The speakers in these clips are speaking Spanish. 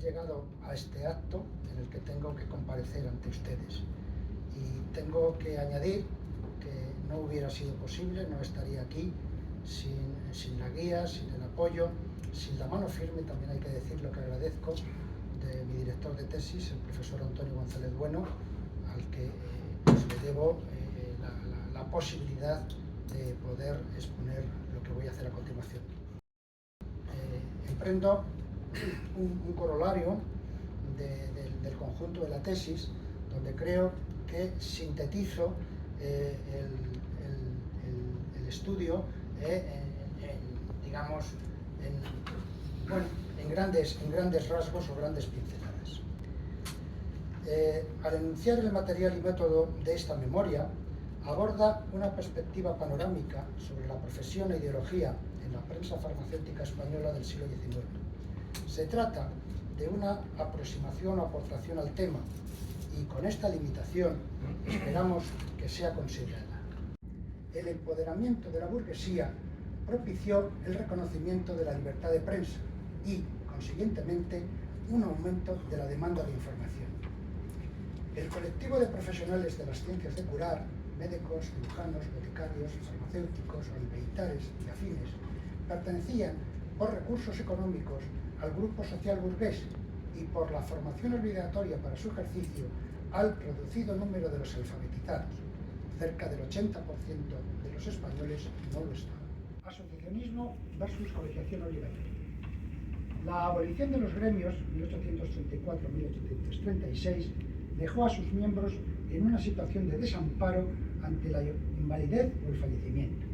llegado a este acto en el que tengo que comparecer ante ustedes. Y tengo que añadir que no hubiera sido posible, no estaría aquí sin la guía, sin el apoyo, sin la mano firme, también hay que decir lo que agradezco, de mi director de tesis, el profesor Antonio González Bueno, al que le debo la posibilidad de poder exponer lo que voy a hacer a continuación. Emprendo un corolario del conjunto de la tesis, donde creo que sintetizo el estudio en grandes rasgos o grandes pinceladas. Al enunciar el material y método de esta memoria, aborda una perspectiva panorámica sobre la profesión e ideología en la prensa farmacéutica española del siglo XIX. Se trata de una aproximación o aportación al tema y con esta limitación esperamos que sea considerada. El empoderamiento de la burguesía propició el reconocimiento de la libertad de prensa y, consiguientemente, un aumento de la demanda de información. El colectivo de profesionales de las ciencias de curar, médicos, cirujanos, boticarios, farmacéuticos, militares y afines, pertenecían por recursos económicos al grupo social burgués y por la formación obligatoria para su ejercicio al reducido número de los alfabetizados. Cerca del 80% de los españoles no lo estaban. Asociacionismo versus colegiación obligatoria. La abolición de los gremios, 1834-1836, dejó a sus miembros en una situación de desamparo ante la invalidez o el fallecimiento.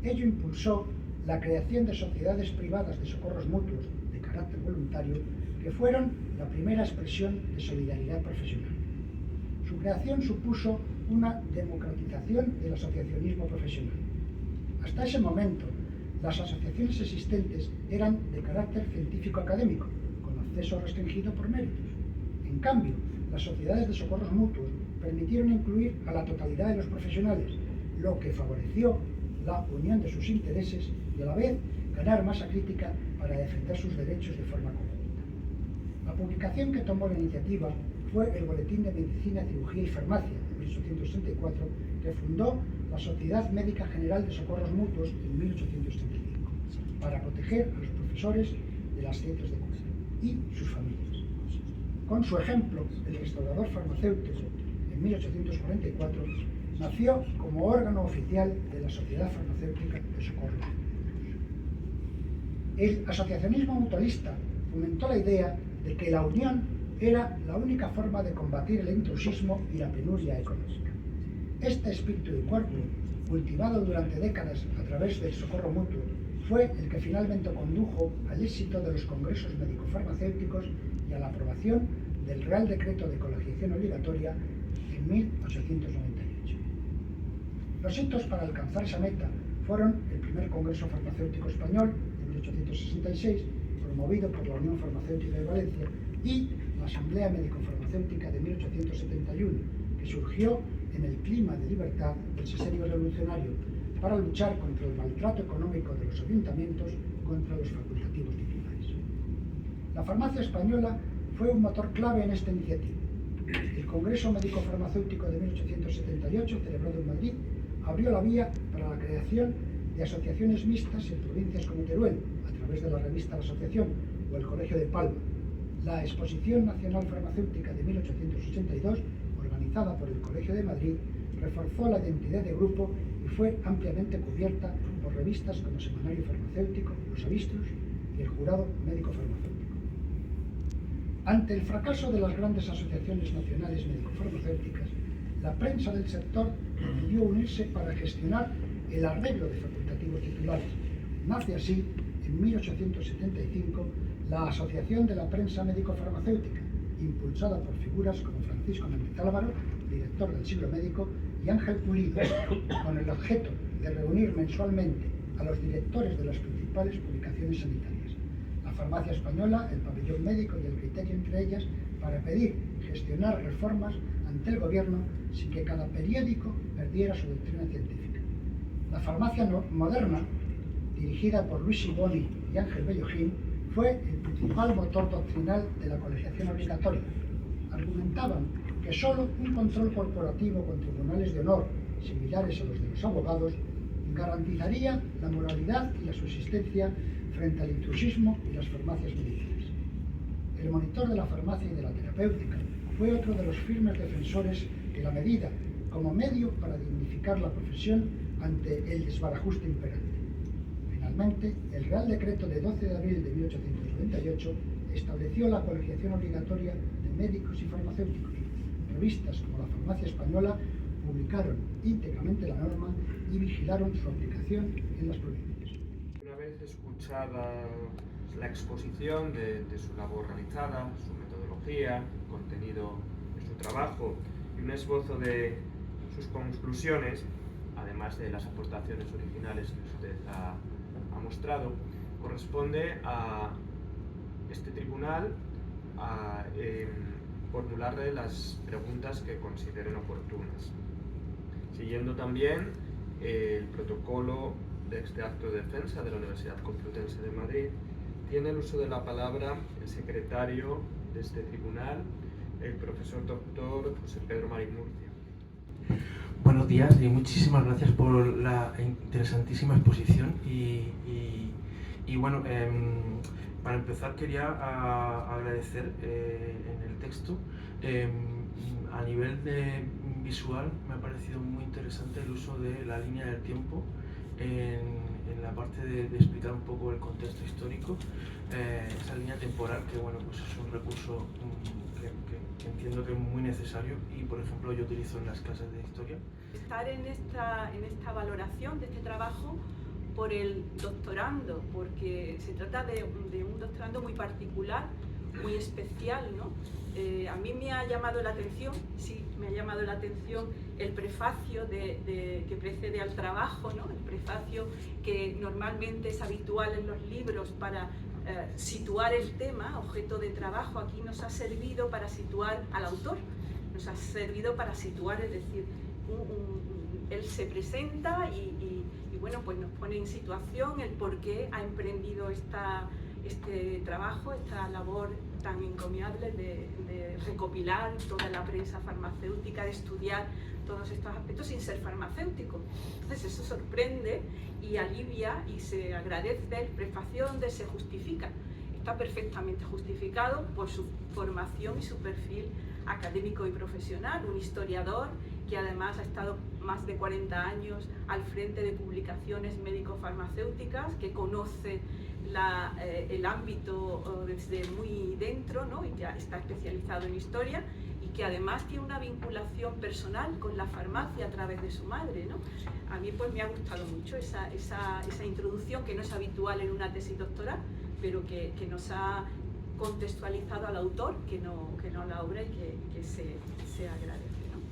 Ello impulsó la creación de sociedades privadas de socorros mutuos de carácter voluntario, que fueron la primera expresión de solidaridad profesional. Su creación supuso una democratización del asociacionismo profesional. Hasta ese momento, las asociaciones existentes eran de carácter científico-académico, con acceso restringido por méritos. En cambio, las sociedades de socorros mutuos permitieron incluir a la totalidad de los profesionales, lo que favoreció la unión de sus intereses y a la vez ganar masa crítica para defender sus derechos de forma conjunta. La publicación que tomó la iniciativa fue el Boletín de Medicina, Cirugía y Farmacia, en 1834, que fundó la Sociedad Médica General de Socorros Mutuos en 1835, para proteger a los profesores de las ciencias de cura y sus familias. Con su ejemplo, el Restaurador Farmacéutico, en 1844, nació como órgano oficial de la Sociedad Farmacéutica de Socorros Mutuos. El asociacionismo mutualista fomentó la idea de que la unión era la única forma de combatir el intrusismo y la penuria económica. Este espíritu de cuerpo, cultivado durante décadas a través del socorro mutuo, fue el que finalmente condujo al éxito de los congresos médico-farmacéuticos y a la aprobación del Real Decreto de Colegiación Obligatoria en 1898. Los hitos para alcanzar esa meta fueron el primer Congreso Farmacéutico Español en 1866, promovido por la Unión Farmacéutica de Valencia, y la Asamblea Médico-Farmacéutica de 1871, que surgió en el clima de libertad del sexenio revolucionario para luchar contra el maltrato económico de los ayuntamientos contra los facultativos titulares. La farmacia española fue un motor clave en esta iniciativa. El Congreso Médico-Farmacéutico de 1878, celebrado en Madrid, abrió la vía para la creación de asociaciones mixtas en provincias como Teruel, a través de la revista La Asociación, o el Colegio de Palma. La Exposición Nacional Farmacéutica de 1882, organizada por el Colegio de Madrid, reforzó la identidad de grupo y fue ampliamente cubierta por revistas como Semanario Farmacéutico, Los Avistros y el Jurado Médico Farmacéutico. Ante el fracaso de las grandes asociaciones nacionales médico-farmacéuticas, la prensa del sector decidió unirse para gestionar el arreglo de facultativos titulares. Nace así, en 1875, la Asociación de la Prensa Médico-Farmacéutica, impulsada por figuras como Francisco Méndez Álvaro, director del Siglo Médico, y Ángel Pulido, con el objeto de reunir mensualmente a los directores de las principales publicaciones sanitarias, la Farmacia Española, el Pabellón Médico y el Criterio entre ellas, para pedir gestionar reformas ante el gobierno sin que cada periódico perdiera su doctrina científica. La Farmacia Moderna, dirigida por Luis Siboni y Ángel Bellojín, fue el principal motor doctrinal de la colegiación obligatoria. Argumentaban que solo un control corporativo con tribunales de honor similares a los de los abogados garantizaría la moralidad y la subsistencia frente al intrusismo y las farmacias médicas. El monitor de la farmacia y de la terapéutica fue otro de los firmes defensores de la medida como medio para dignificar la profesión ante el desbarajuste imperante. Finalmente, el Real Decreto de 12 de abril de 1898 estableció la colegiación obligatoria de médicos y farmacéuticos. Revistas como la Farmacia Española publicaron íntegramente la norma y vigilaron su aplicación en las provincias. Una vez escuchada la exposición de su labor realizada, su metodología, el contenido de su trabajo y un esbozo de sus conclusiones, además de las aportaciones originales que usted ha mostrado, corresponde a este tribunal a formularle las preguntas que consideren oportunas, siguiendo también el protocolo de este acto de defensa de la Universidad Complutense de Madrid. Tiene el uso de la palabra el secretario de este tribunal, el profesor doctor José Pedro Marín Murcia. Buenos días y muchísimas gracias por la interesantísima exposición y bueno, para empezar quería agradecer en el texto, a nivel visual me ha parecido muy interesante el uso de la línea del tiempo en la parte de explicar un poco el contexto histórico, esa línea temporal que bueno, pues es un recurso que entiendo que es muy necesario y por ejemplo yo utilizo en las clases de historia. Estar en esta valoración de este trabajo por el doctorando, porque se trata de un doctorando muy particular, muy especial, ¿no? A mí me ha llamado la atención, sí, me ha llamado la atención el prefacio que precede al trabajo, ¿no? El prefacio que normalmente es habitual en los libros para situar el tema, objeto de trabajo. Aquí nos ha servido para situar al autor, nos ha servido para situar, es decir, él se presenta y bueno, pues nos pone en situación el por qué ha emprendido este trabajo, esta labor tan encomiable de recopilar toda la prensa farmacéutica, de estudiar todos estos aspectos sin ser farmacéutico. Entonces eso sorprende y alivia y se agradece el prefacio donde se justifica. Está perfectamente justificado por su formación y su perfil académico y profesional, un historiador que además ha estado más de 40 años al frente de publicaciones médico-farmacéuticas, que conoce el ámbito desde muy dentro, ¿no? Y ya está especializado en historia y que además tiene una vinculación personal con la farmacia a través de su madre, ¿no? A mí pues me ha gustado mucho esa introducción que no es habitual en una tesis doctoral, pero que nos ha contextualizado al autor, que no la obra y que se agradece, ¿no?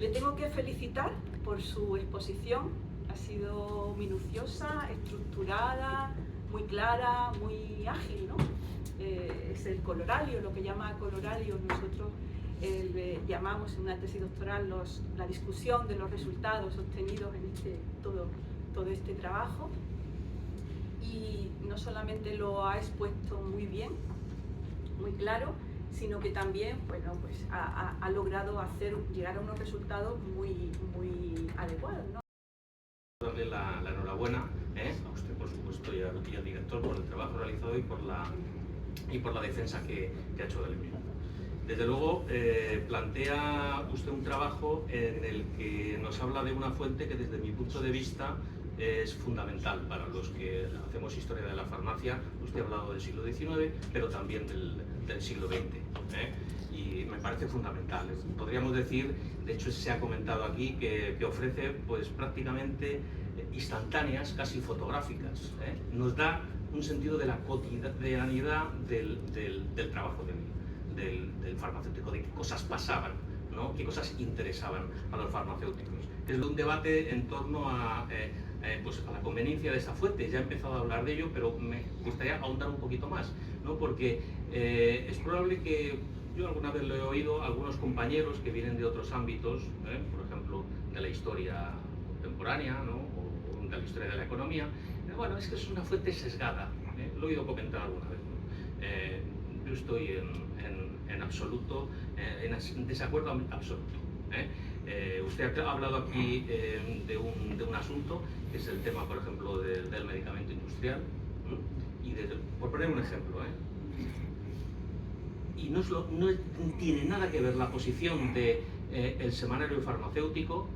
Le tengo que felicitar por su exposición, ha sido minuciosa, estructurada, muy clara, muy ágil, ¿no? Es el coloralio, lo que llama coloralio, nosotros llamamos en una tesis doctoral la discusión de los resultados obtenidos en todo este trabajo. Y no solamente lo ha expuesto muy bien, muy claro, sino que también, bueno, pues ha logrado llegar a unos resultados muy adecuados, ¿no? Darle la enhorabuena a usted, por supuesto, y al director por el trabajo realizado y por la defensa que ha hecho del mismo. Desde luego, plantea usted un trabajo en el que nos habla de una fuente que desde mi punto de vista es fundamental para los que hacemos historia de la farmacia. Usted ha hablado del siglo XIX, pero también del siglo XX, y me parece fundamental. Podríamos decir, de hecho se ha comentado aquí, que ofrece pues prácticamente instantáneas, casi fotográficas, nos da un sentido de la cotidianidad del trabajo del farmacéutico, de qué cosas pasaban, ¿no? Qué cosas interesaban a los farmacéuticos. Es un debate en torno a la conveniencia de esa fuente. Ya he empezado a hablar de ello, pero me gustaría ahondar un poquito más, ¿no? Porque es probable que yo alguna vez lo he oído a algunos compañeros que vienen de otros ámbitos, por ejemplo, de la historia contemporánea, ¿no? O de la historia de la economía. Bueno, es que es una fuente sesgada, lo he oído comentar alguna vez, ¿no? Yo estoy en absoluto, en desacuerdo absoluto. Usted ha hablado aquí de un asunto, que es el tema, por ejemplo, del medicamento industrial, y por poner un ejemplo, y no tiene nada que ver la posición del Semanario Farmacéutico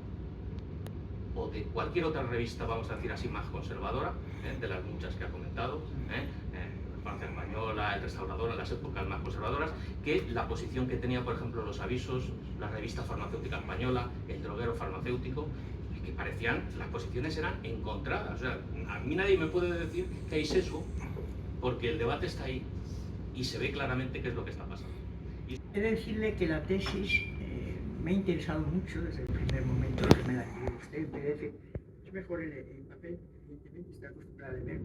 o de cualquier otra revista, vamos a decir así, más conservadora, de las muchas que ha comentado, la Farmacia Española, el Restaurador, en las épocas más conservadoras, que la posición que tenía, por ejemplo, Los Avisos, la revista farmacéutica española, el Droguero Farmacéutico, que parecían, las posiciones eran encontradas. O sea, a mí nadie me puede decir que hay sesgo, porque el debate está ahí y se ve claramente qué es lo que está pasando. He de decirle que la tesis me ha interesado mucho desde el primer momento que me la escribió usted en PDF. Es mejor en papel, evidentemente está acostumbrada a leer,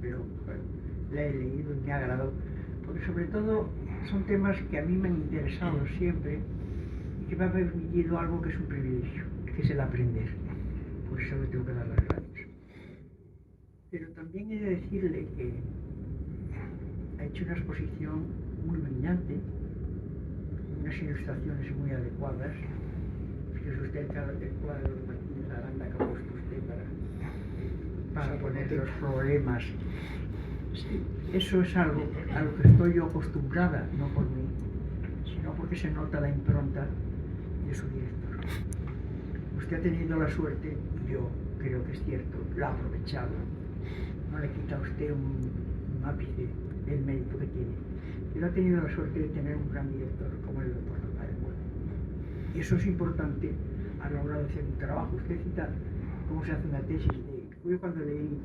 pero bueno, la he leído y me ha agradado, porque sobre todo son temas que a mí me han interesado siempre y que me ha permitido algo que es un privilegio, que es el aprender. Por eso le tengo que dar las gracias. Pero también he de decirle que ha hecho una exposición muy brillante, unas ilustraciones muy adecuadas. Fíjese usted el cuadro de Martínez Aranda que ha puesto usted para poner los problemas. Sí, eso es algo a lo que estoy yo acostumbrada, no por mí, sino porque se nota la impronta de su director. Usted ha tenido la suerte, y yo creo que es cierto, la ha aprovechado. No le quita a usted un ápice del mérito que tiene. Pero ha tenido la suerte de tener un gran director como el doctor Rafael Bueno. Y eso es importante a la hora de hacer un trabajo. Usted cita cómo se hace una tesis. Yo cuando leí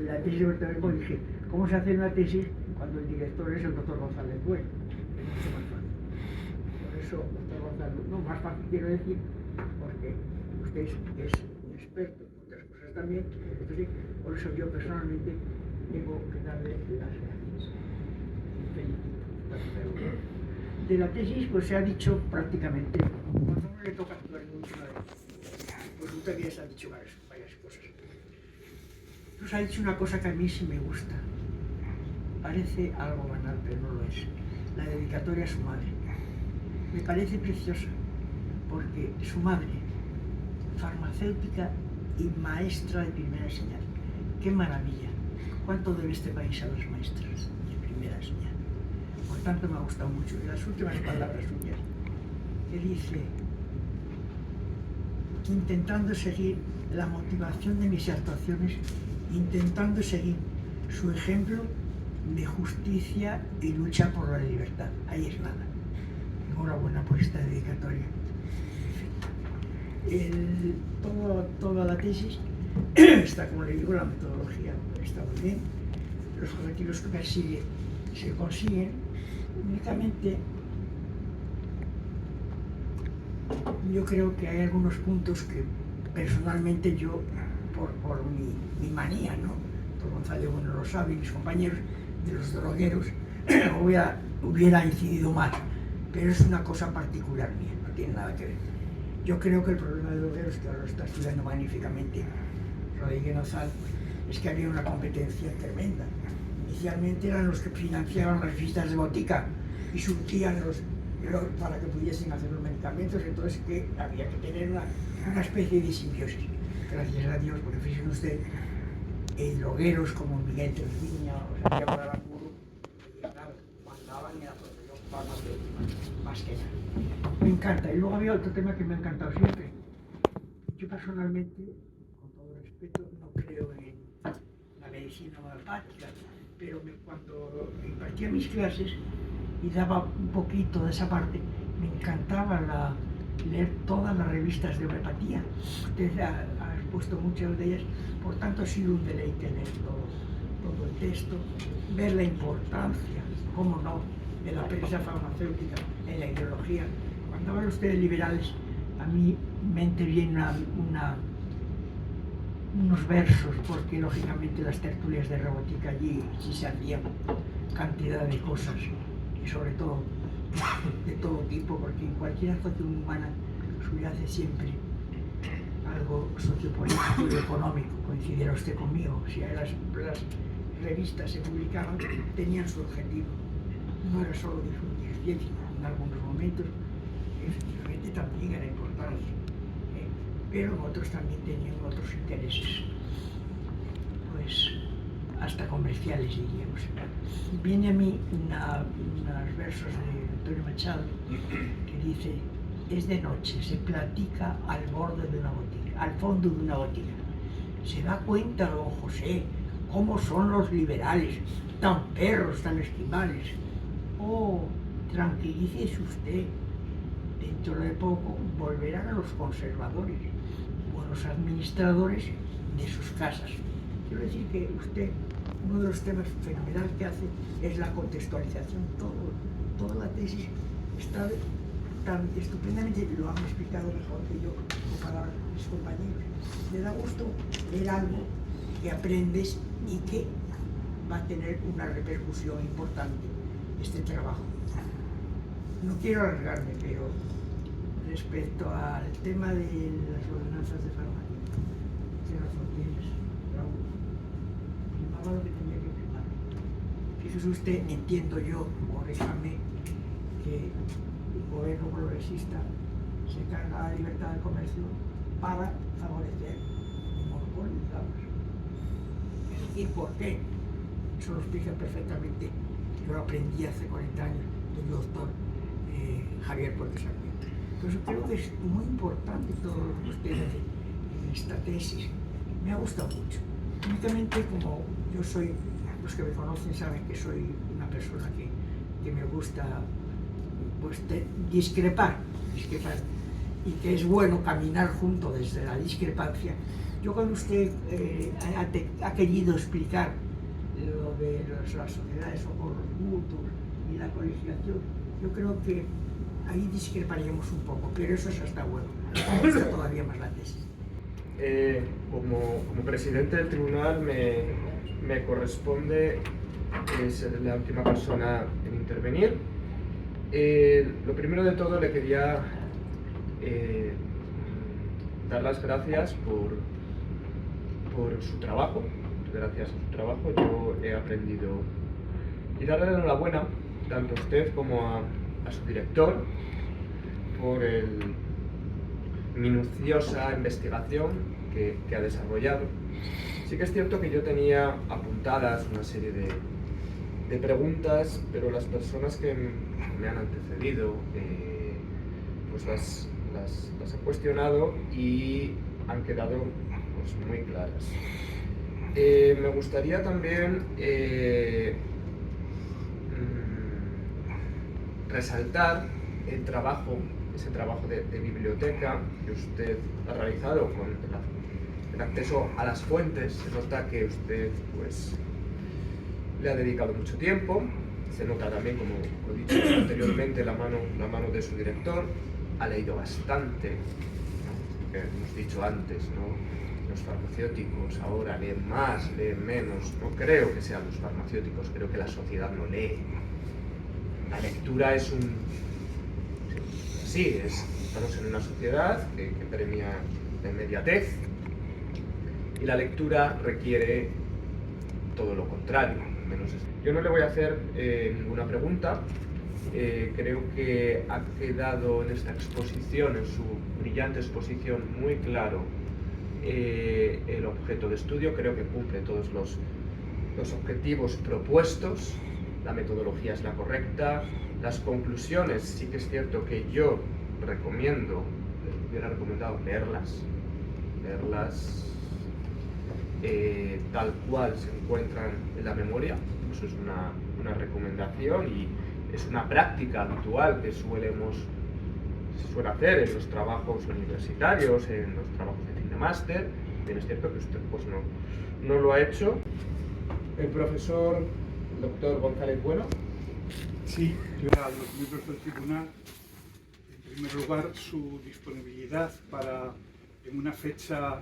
la tesis de Bertolini dije, ¿cómo se hace una tesis cuando el director es el doctor González Bueno? Es mucho más fácil. Por eso, doctor González, no, más fácil quiero decir, porque usted es un experto en otras cosas también, entonces, por eso yo personalmente tengo que darle las gracias. De la tesis pues se ha dicho prácticamente, cuando uno le toca actuar en última vez, pues muchas veces ha dicho varias cosas. Nos ha dicho una cosa que a mí sí me gusta, parece algo banal pero no lo es, la dedicatoria a su madre. Me parece preciosa porque su madre, farmacéutica y maestra de primera enseñanza, qué maravilla, cuánto debe este país a las maestras de primera enseñanza. Por tanto me ha gustado mucho. Y las últimas palabras suyas, que dice, intentando seguir la motivación de mis actuaciones, intentando seguir su ejemplo de justicia y lucha por la libertad. Ahí es nada. Enhorabuena por esta dedicatoria. Toda la tesis está, como le digo, la metodología está muy bien, los objetivos que persigue se consiguen. Únicamente yo creo que hay algunos puntos que personalmente yo, por mi manía, ¿no? Por González Bueno lo sabe, y mis compañeros de los drogueros, hubiera incidido más, pero es una cosa particular mía, no tiene nada que ver. Yo creo que el problema de drogueros, que ahora lo está estudiando magníficamente Rodríguez Nozal, es que había una competencia tremenda. Inicialmente eran los que financiaban las revistas de botica y surtían para que pudiesen hacer los medicamentos, entonces que había que tener una especie de simbiosis. Gracias a Dios, porque fíjense usted, drogueros como Miguel de Virginia o Santiago de Aramburu mandaban en la producción farmacéutica, más que nada. Me encanta. Y luego había otro tema que me ha encantado siempre. Yo personalmente, con todo respeto, no creo en la medicina homeopática, pero cuando impartía mis clases y daba un poquito de esa parte, me encantaba leer todas las revistas de homeopatía. Usted ha expuesto muchas de ellas, por tanto ha sido un deleite leer todo el texto, ver la importancia, cómo no, de la prensa farmacéutica en la ideología. Cuando hablan ustedes liberales, a mí me vienen unos versos, porque lógicamente las tertulias de robótica allí sí se hacían cantidad de cosas, y sobre todo de todo tipo, porque en cualquier actuación humana subyace siempre algo sociopolítico y económico. Coincidirá usted conmigo, si hay las revistas se publicaban tenían su objetivo. No era solo difundir ciencia, en algunos momentos efectivamente también era importante, pero otros también tenían otros intereses, pues hasta comerciales diríamos. Viene a mí unos versos de Antonio Machado que dice: es de noche, se platica al borde de una botica, al fondo de una botica. Se da cuenta don José cómo son los liberales, tan perros, tan esquimales. Oh, tranquilícese usted, dentro de poco volverán los conservadores, buenos administradores de sus casas. Quiero decir que usted, uno de los temas fenomenales que hace es la contextualización. Toda la tesis está tan estupendamente, lo han explicado mejor que yo, con palabras de mis compañeros. Me da gusto ver algo que aprendes y que va a tener una repercusión importante este trabajo. No quiero alargarme, pero respecto al tema de las ordenanzas de farmacia, tiene razón, tienes, Raúl, firmaba lo que tenía que firmar. Fíjese usted, entiendo yo, corríjame, que el gobierno progresista se carga la libertad de comercio para favorecer el monopolio, digamos. Es decir, ¿por qué? Eso lo explica perfectamente. Yo lo aprendí hace 40 años del doctor Javier Puerto Sarmiento. Entonces creo que es muy importante todo lo que usted hace en esta tesis. Me ha gustado mucho. Únicamente, como yo soy, los que me conocen saben que soy una persona que me gusta pues, discrepar, y que es bueno caminar junto desde la discrepancia. Yo cuando usted ha querido explicar lo de las sociedades de socorros mutuos y la colegiación, yo creo que ahí discreparíamos un poco, pero eso es hasta bueno, me gusta todavía más la tesis. Como presidente del tribunal me corresponde ser la última persona en intervenir. Lo primero de todo le quería dar las gracias por su trabajo. Gracias a su trabajo yo he aprendido, y darle la enhorabuena tanto a usted como a su director por el minuciosa investigación que ha desarrollado. Sí que es cierto que yo tenía apuntadas una serie de preguntas, pero las personas que me han antecedido pues las he cuestionado y han quedado pues, muy claras. Me gustaría también resaltar ese trabajo de biblioteca que usted ha realizado con el acceso a las fuentes. Se nota que usted pues, le ha dedicado mucho tiempo, se nota también, como he dicho anteriormente, la mano de su director, ha leído bastante, que hemos dicho antes, ¿no? Los farmacéuticos ahora leen más, leen menos. No creo que sean los farmacéuticos, creo que la sociedad no lee. La lectura es estamos en una sociedad que premia la inmediatez y la lectura requiere todo lo contrario. Yo no le voy a hacer ninguna pregunta. Creo que ha quedado en esta exposición, en su brillante exposición, muy claro el objeto de estudio. Creo que cumple todos los objetivos propuestos, la metodología es la correcta, las conclusiones sí que es cierto que yo hubiera recomendado leerlas tal cual se encuentran en la memoria. Eso es una recomendación y es una práctica habitual que se suele hacer en los trabajos universitarios, en los trabajos de fin de máster. Bien, es cierto que usted pues, no lo ha hecho. El profesor doctor González Bueno. Sí, a los miembros del tribunal, en primer lugar, su disponibilidad para, en una fecha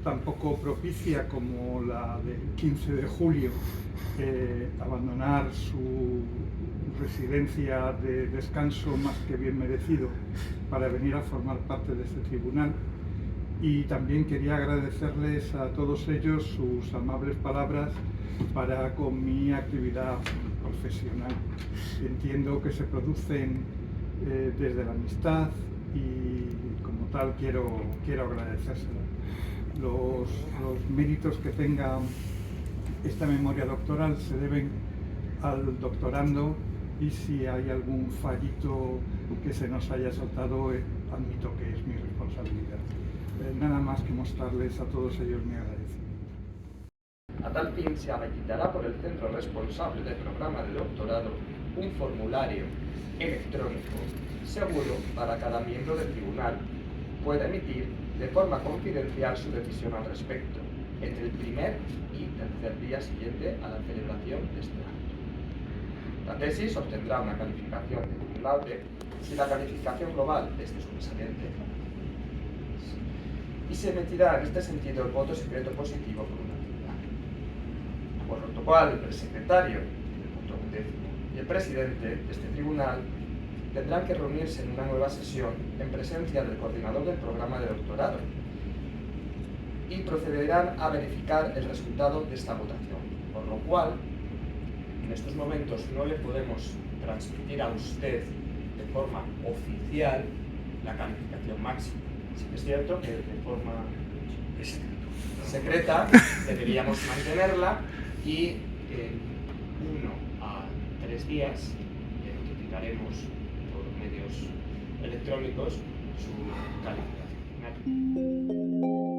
tan poco propicia como la del 15 de julio, abandonar su residencia de descanso más que bien merecido para venir a formar parte de este tribunal. Y también quería agradecerles a todos ellos sus amables palabras para con mi actividad profesional. Entiendo que se producen desde la amistad y como tal quiero agradecérsela. Los méritos que tenga esta memoria doctoral se deben al doctorando, y si hay algún fallito que se nos haya saltado, admito que es mi responsabilidad. Nada más que mostrarles a todos ellos mi agradecimiento. A tal fin se habilitará por el centro responsable del programa de doctorado un formulario electrónico seguro para cada miembro del tribunal pueda emitir de forma confidencial su decisión al respecto entre el primer y tercer día siguiente a la celebración de este acto. La tesis obtendrá una calificación de cum laude si la calificación global es de sobresaliente y se emitirá en este sentido el voto secreto positivo por unanimidad. Por lo cual, el secretario, el voto undécimo, y el presidente de este tribunal tendrán que reunirse en una nueva sesión en presencia del coordinador del programa de doctorado y procederán a verificar el resultado de esta votación, por lo cual en estos momentos no le podemos transmitir a usted de forma oficial la calificación máxima. Sí que es cierto que de forma secreta deberíamos mantenerla y en 1 a 3 días le notificaremos por medios electrónicos su calificación.